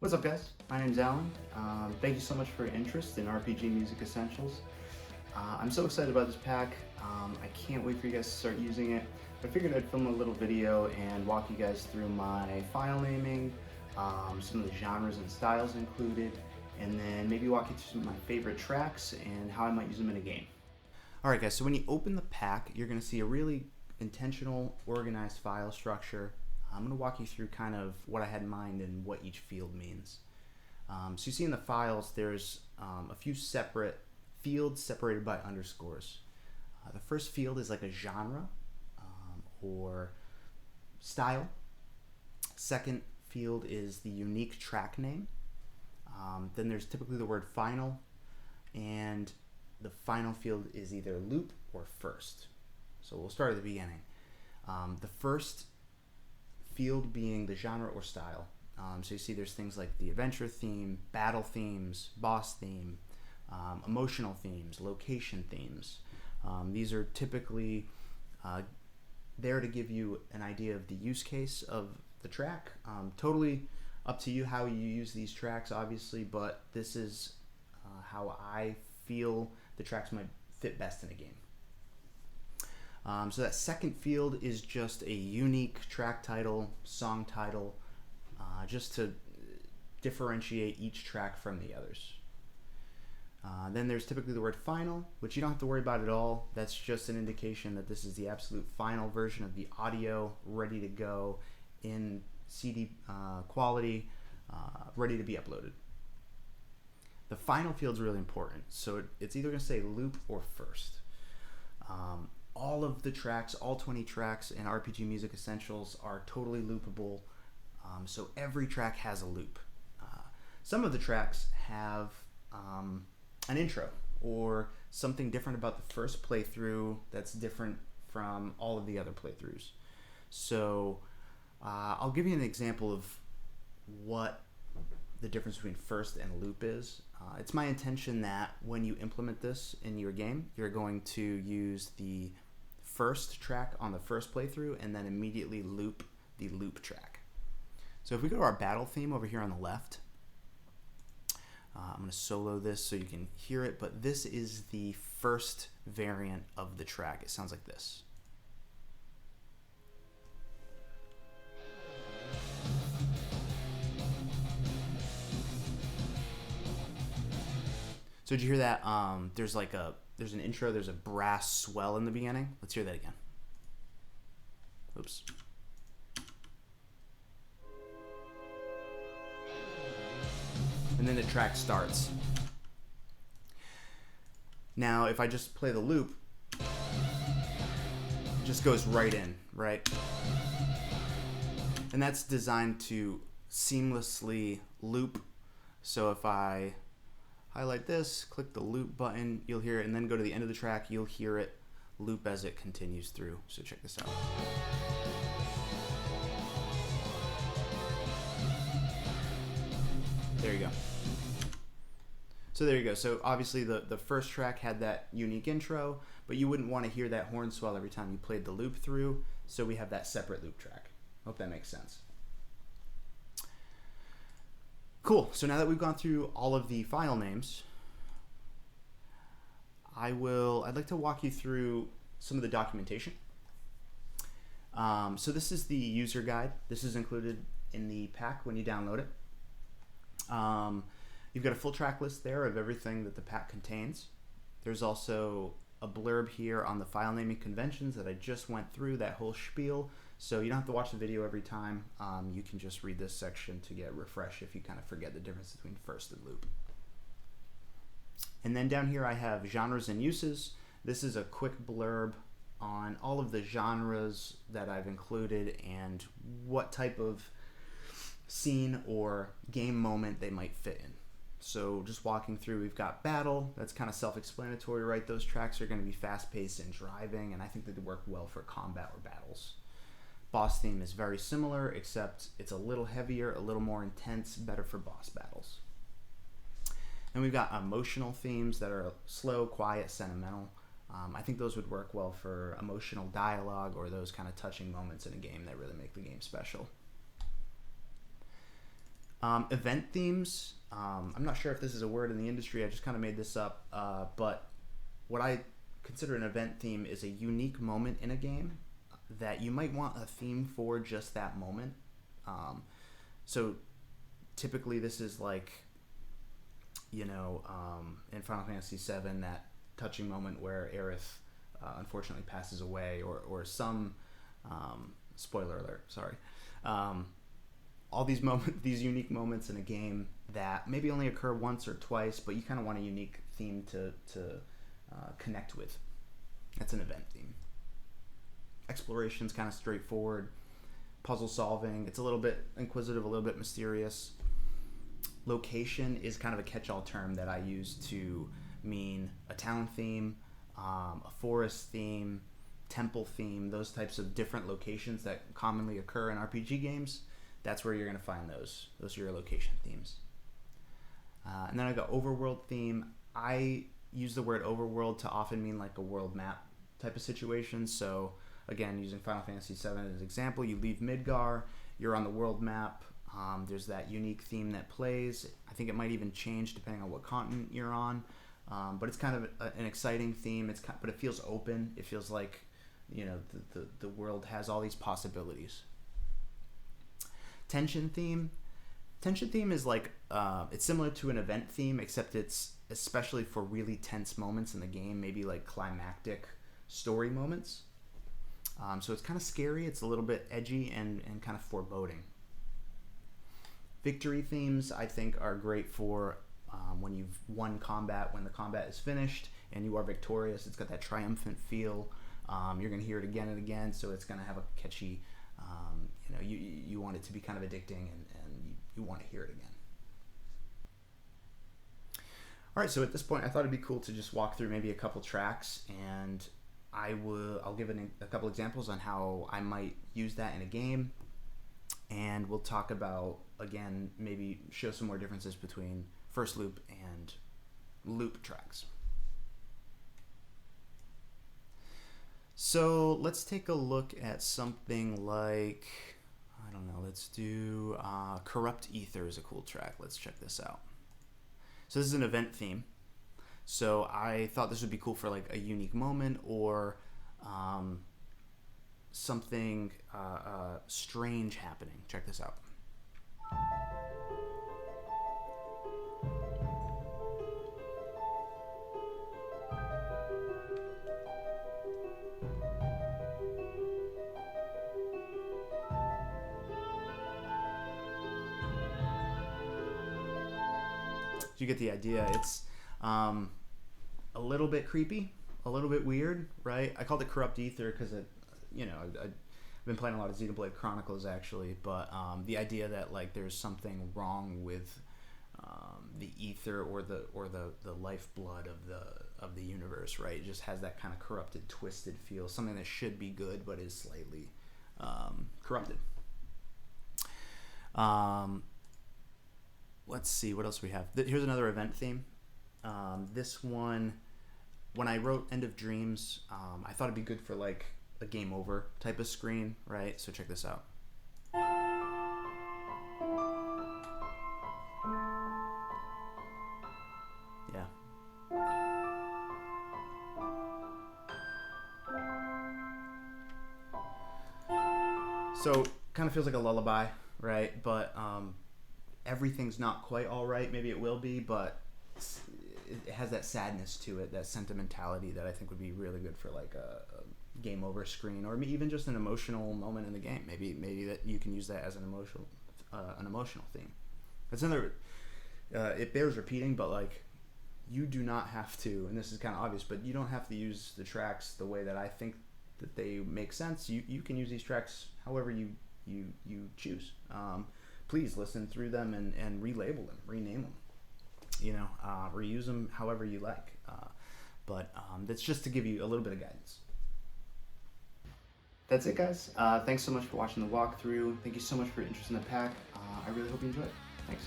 What's up, guys? My name's Alan. Thank you so much for your interest in RPG Music Essentials. I'm so excited about this pack. I can't wait for you guys to start using it. I figured I'd film a little video and walk you guys through my file naming, some of the genres and styles included, and then maybe walk you through some of my favorite tracks and how I might use them in a game. Alright guys, so when you open the pack, you're going to see a really intentional, organized file structure. I'm going to walk you through kind of what I had in mind and what each field means. So you see in the files there's a few separate fields separated by underscores. The first field is like a genre or style. Second field is the unique track name. Then there's typically the word final, and the final field is either loop or first. So we'll start at the beginning. The first field being the genre or style. So you see there's things like the adventure theme, battle themes, boss theme, emotional themes, location themes. These are typically there to give you an idea of the use case of the track. Totally up to you how you use these tracks, obviously, but this is how I feel the tracks might fit best in a game. So that second field is just a unique track title, song title, just to differentiate each track from the others. Then there's typically the word final, which you don't have to worry about at all. That's just an indication that this is the absolute final version of the audio, ready to go in CD quality, ready to be uploaded. The final field's really important, so it's either going to say loop or first. All of the tracks, all 20 tracks in RPG Music Essentials are totally loopable, so every track has a loop. Some of the tracks have an intro or something different about the first playthrough that's different from all of the other playthroughs. So I'll give you an example of what the difference between first and loop is. It's my intention that when you implement this in your game, you're going to use the first track on the first playthrough and then immediately loop the loop track. So if we go to our battle theme over here on the left, I'm going to solo this so you can hear it, but this is the first variant of the track. It sounds like this. So did you hear that? There's an intro, there's a brass swell in the beginning. Let's hear that again. Oops. And then the track starts. Now, if I just play the loop, it just goes right in, right? And that's designed to seamlessly loop. So if I highlight this, click the loop button, you'll hear it, and then go to the end of the track, you'll hear it loop as it continues through. So check this out. There you go. So there you go. So obviously the first track had that unique intro, but you wouldn't want to hear that horn swell every time you played the loop through, so we have that separate loop track. Hope that makes sense. Cool. So now that we've gone through all of the file names, I'd like to walk you through some of the documentation. So this is the user guide. This is included in the pack when you download it. You've got a full track list there of everything that the pack contains. There's also a blurb here on the file naming conventions that I just went through, that whole spiel. So you don't have to watch the video every time. You can just read this section to get refreshed if you kind of forget the difference between first and loop. And then down here I have genres and uses. This is a quick blurb on all of the genres that I've included and what type of scene or game moment they might fit in. So just walking through, we've got battle. That's kind of self-explanatory, right? Those tracks are going to be fast-paced and driving, and I think that they work well for combat or battles. Boss theme is very similar, except it's a little heavier, a little more intense, better for boss battles. And we've got emotional themes that are slow, quiet, sentimental. I think those would work well for emotional dialogue or those kind of touching moments in a game that really make the game special. Event themes. I'm not sure if this is a word in the industry. I just kind of made this up. But what I consider an event theme is a unique moment in a game that you might want a theme for just that moment. So typically this is like, in Final Fantasy VII, that touching moment where Aerith unfortunately passes away, or some spoiler alert, sorry. All these these unique moments in a game that maybe only occur once or twice, but you kind of want a unique theme to connect with. That's an event theme. Exploration's kind of straightforward. Puzzle solving, it's a little bit inquisitive, a little bit mysterious. Location is kind of a catch-all term that I use to mean a town theme, a forest theme, temple theme, those types of different locations that commonly occur in RPG games. That's where you're going to find those. Those are your location themes. And then I got overworld theme. I use the word overworld to often mean like a world map type of situation. So again, using Final Fantasy VII as an example, you leave Midgar, you're on the world map. There's that unique theme that plays. I think it might even change depending on what continent you're on. But it's kind of an exciting theme. But it feels open. It feels like the world has all these possibilities. Tension theme. Tension theme is like it's similar to an event theme, except it's especially for really tense moments in the game, maybe like climactic story moments. So it's kind of scary. It's a little bit edgy and kind of foreboding. Victory themes, I think, are great for when you've won combat, when the combat is finished and you are victorious. It's got that triumphant feel. You're going to hear it again and again, so it's going to have a catchy, you want it to be kind of addicting, and you want to hear it again. All right, so at this point, I thought it'd be cool to just walk through maybe a couple tracks, and I'll give a couple examples on how I might use that in a game, and we'll talk about, again, maybe show some more differences between first loop and loop tracks. So let's take a look at something like, I don't know, let's do Corrupt Ether is a cool track. Let's check this out. So this is an event theme. So I thought this would be cool for like a unique moment or something strange happening. Check this out. You get the idea. It's a little bit creepy, a little bit weird, right? I called it Corrupt Ether because I've been playing a lot of Xenoblade Chronicles actually, but the idea that like there's something wrong with the ether or the lifeblood of the universe, right? It just has that kind of corrupted, twisted feel, something that should be good but is slightly corrupted. Let's see, what else we have. Here's another event theme. This one, when I wrote End of Dreams, I thought it'd be good for like a game over type of screen, right? So check this out. Yeah. So kind of feels like a lullaby, right? But everything's not quite all right. Maybe it will be, but it has that sadness to it, that sentimentality that I think would be really good for like a game over screen, or even just an emotional moment in the game. Maybe that you can use that as an emotional theme. That's another. It bears repeating, but like you do not have to, and this is kind of obvious, but you don't have to use the tracks the way that I think that they make sense. You can use these tracks however you choose. Please listen through them and relabel them, rename them, reuse them however you like. But that's just to give you a little bit of guidance. That's it, guys. Thanks so much for watching the walkthrough. Thank you so much for your interest in the pack. I really hope you enjoyed it. Thanks.